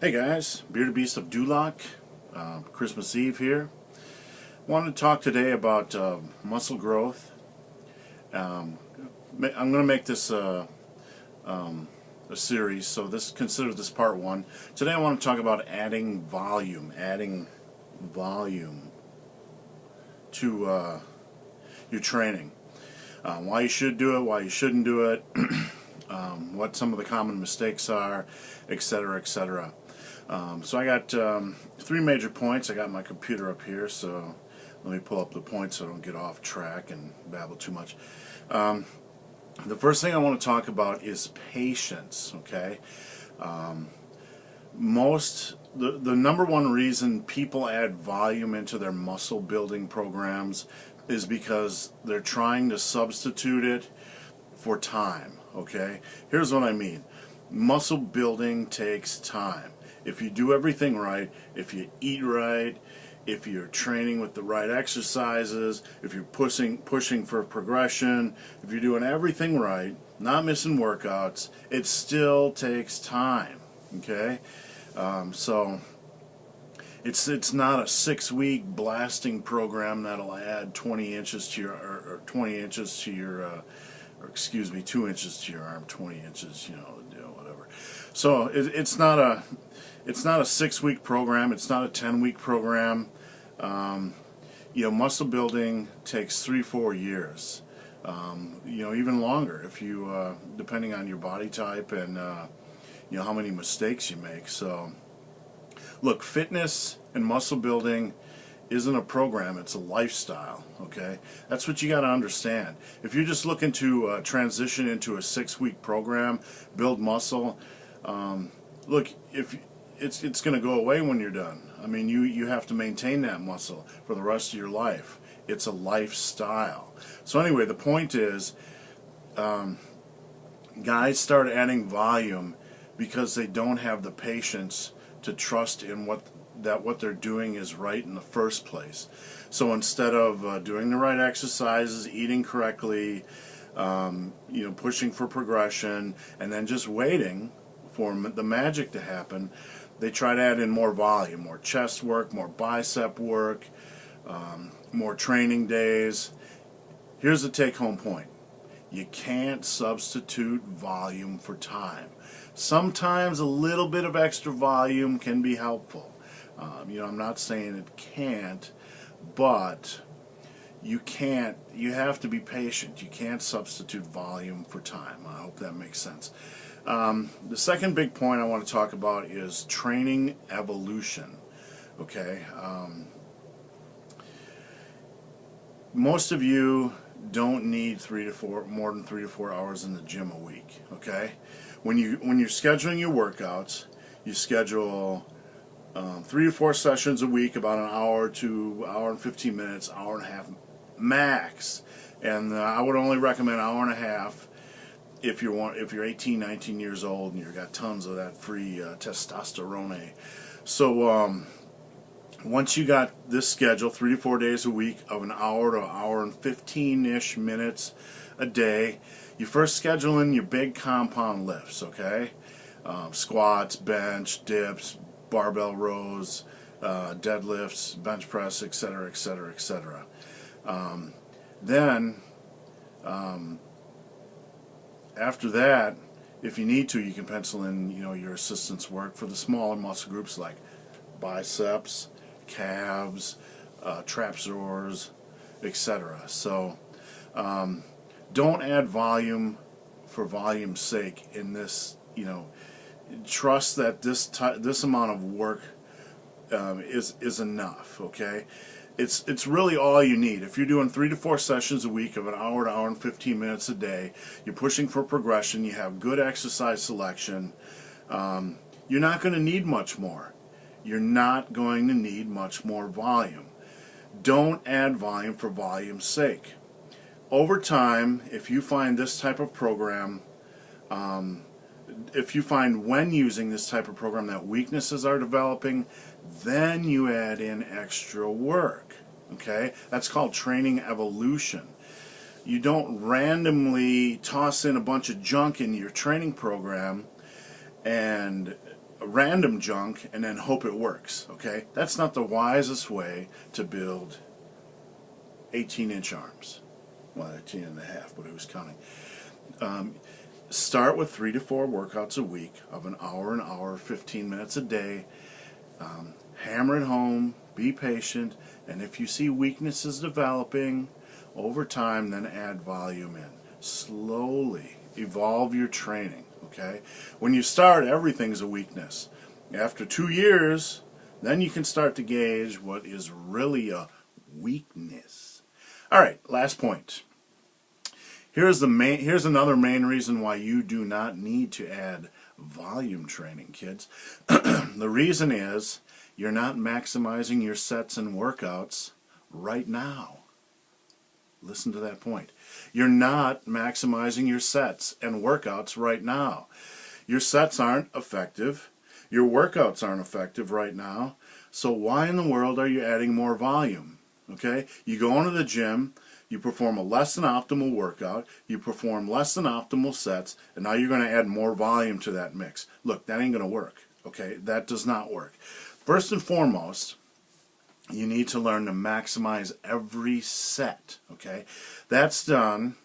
Hey guys, Bearded Beast of Duloc, Christmas Eve here. Wanted to talk today about muscle growth. Um, I'm going to make this a series, so consider this part one. Today I want to talk about adding volume to your training. Why you should do it, why you shouldn't do it, what some of the common mistakes are, etc., etc. So I got three major points. I got my computer up here, so let me pull up the points so I don't get off track and babble too much. The first thing I want to talk about is patience, okay? The number one reason people add volume into their muscle building programs is because they're trying to substitute it for time, okay? Here's what I mean. Muscle building takes time. If you do everything right, if you eat right, if you're training with the right exercises, if you're pushing for progression, if you're doing everything right, not missing workouts, it still takes time, okay? So it's not a 6-week blasting program that'll add 20 inches to your or 20 inches to your or excuse me, 2 inches to your arm, 20 inches, whatever. So it's not a 6-week program. It's not a 10-week program. Muscle building takes 3-4 years. Even longer if you, depending on your body type and how many mistakes you make. So, look, fitness and muscle building isn't a program, it's a lifestyle, okay? That's what you got to understand. If you're just looking to transition into a 6-week program, build muscle, look, if it's going to go away when you're done. I mean, you have to maintain that muscle for the rest of your life. It's a lifestyle. So anyway, the point is, guys start adding volume because they don't have the patience to trust in what they're doing is right in the first place. So instead of doing the right exercises, eating correctly, pushing for progression, and then just waiting for the magic to happen, they try to add in more volume, more chest work, more bicep work, more training days. Here's the take-home point. You can't substitute volume for time. Sometimes a little bit of extra volume can be helpful. I'm not saying it can't, but you have to be patient. You can't substitute volume for time. I hope that makes sense. The second big point I want to talk about is training evolution. Okay, most of you don't need more than 3 to 4 hours in the gym a week. Okay, when you're scheduling your workouts, you schedule 3 to 4 sessions a week, about an hour to hour and 15 minutes, hour and a half max. And I would only recommend hour and a half if you're 18, 19 years old and you've got tons of that free testosterone. So once you got this schedule, 3 to 4 days a week of an hour to hour and 15-ish minutes a day, you first schedule in your big compound lifts, okay? Squats, bench, dips, barbell rows, deadlifts, bench press, etc., etc., etc. Then, after that, if you need to, you can pencil in, your assistance work for the smaller muscle groups like biceps, calves, trapsors, etc. So, don't add volume for volume's sake in this. Trust that this amount of work is enough. Okay, it's really all you need. If you're doing 3 to 4 sessions a week of an hour to hour and 15 minutes a day, you're pushing for progression, you have good exercise selection, you're not going to need much more. You're not going to need much more volume. Don't add volume for volume's sake. Over time, if you find this type of program, if you find when using this type of program that weaknesses are developing, then you add in extra work. Okay? That's called training evolution. You don't randomly toss in a bunch of junk in your training program and random junk and then hope it works. Okay, that's not the wisest way to build 18-inch arms. Well, 18 and a half, but who's counting? Start with 3 to 4 workouts a week of an hour, 15 minutes a day. Hammer it home, be patient, and if you see weaknesses developing over time, then add volume in. Slowly evolve your training, okay? When you start, everything's a weakness. After 2 years, then you can start to gauge what is really a weakness. All right, last point. Here's another main reason why you do not need to add volume training, kids. The reason is you're not maximizing your sets and workouts right now. Listen to that point. You're not maximizing your sets and workouts right now. Your sets aren't effective. Your workouts aren't effective right now. So why in the world are you adding more volume? Okay? You go into the gym, you perform a less than optimal workout, you perform less than optimal sets, and now you're going to add more volume to that mix. Look, that ain't going to work. Okay? That does not work. First and foremost, you need to learn to maximize every set. Okay? That's done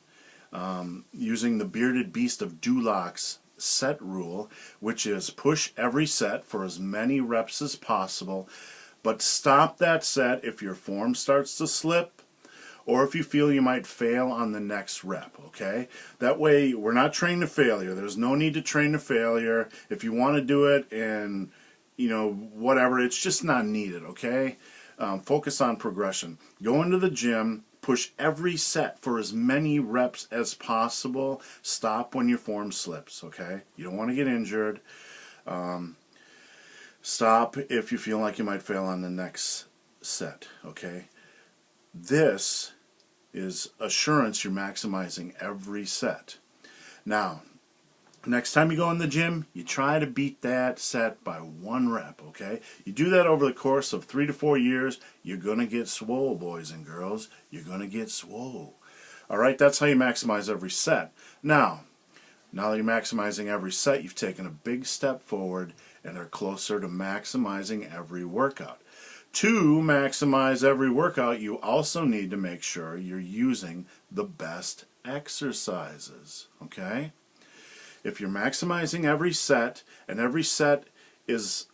using the Bearded Beast of Dulac's set rule, which is push every set for as many reps as possible, but stop that set if your form starts to slip or if you feel you might fail on the next rep, okay? That way, we're not trained to failure. There's no need to train to failure. If you want to do it and, whatever, it's just not needed, okay? Focus on progression. Go into the gym, push every set for as many reps as possible. Stop when your form slips, okay? You don't want to get injured. Stop if you feel like you might fail on the next set, okay? This is assurance you're maximizing every set. Now, next time you go in the gym, you try to beat that set by 1 rep, okay? You do that over the course of 3 to 4 years, you're going to get swole, boys and girls. You're going to get swole. All right, that's how you maximize every set. Now that you're maximizing every set, you've taken a big step forward and are closer to maximizing every workout. To maximize every workout, you also need to make sure you're using the best exercises, okay? If you're maximizing every set, and every set is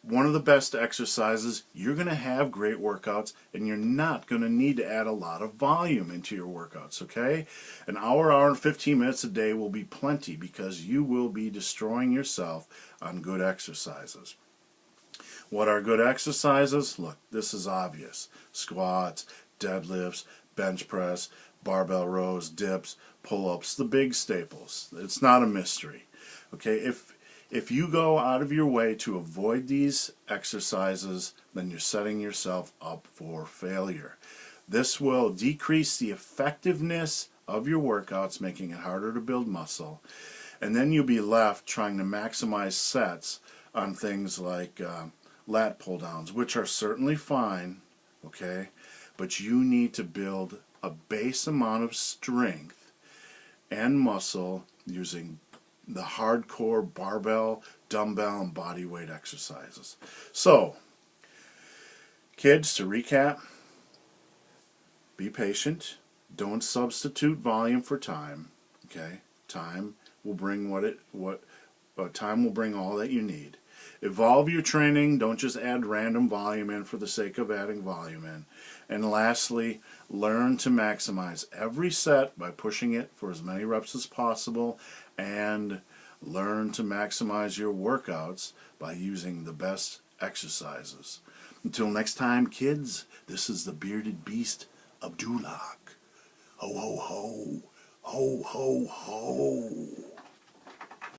one of the best exercises, you're going to have great workouts, and you're not going to need to add a lot of volume into your workouts, okay? An hour and 15 minutes a day will be plenty because you will be destroying yourself on good exercises. What are good exercises? Look, this is obvious. Squats, deadlifts, bench press, barbell rows, dips, pull-ups, the big staples. It's not a mystery. Okay, if you go out of your way to avoid these exercises, then you're setting yourself up for failure. This will decrease the effectiveness of your workouts, making it harder to build muscle, and then you'll be left trying to maximize sets on things like lat pull downs, which are certainly fine, okay, but you need to build a base amount of strength and muscle using the hardcore barbell, dumbbell, and body weight exercises. So, kids, to recap, be patient. Don't substitute volume for time. Okay, time will bring time will bring all that you need. Evolve your training. Don't just add random volume in for the sake of adding volume in. And lastly, learn to maximize every set by pushing it for as many reps as possible, and learn to maximize your workouts by using the best exercises. Until next time, kids, this is the Bearded Beast of Dulac. Ho, ho, ho. Ho, ho, ho.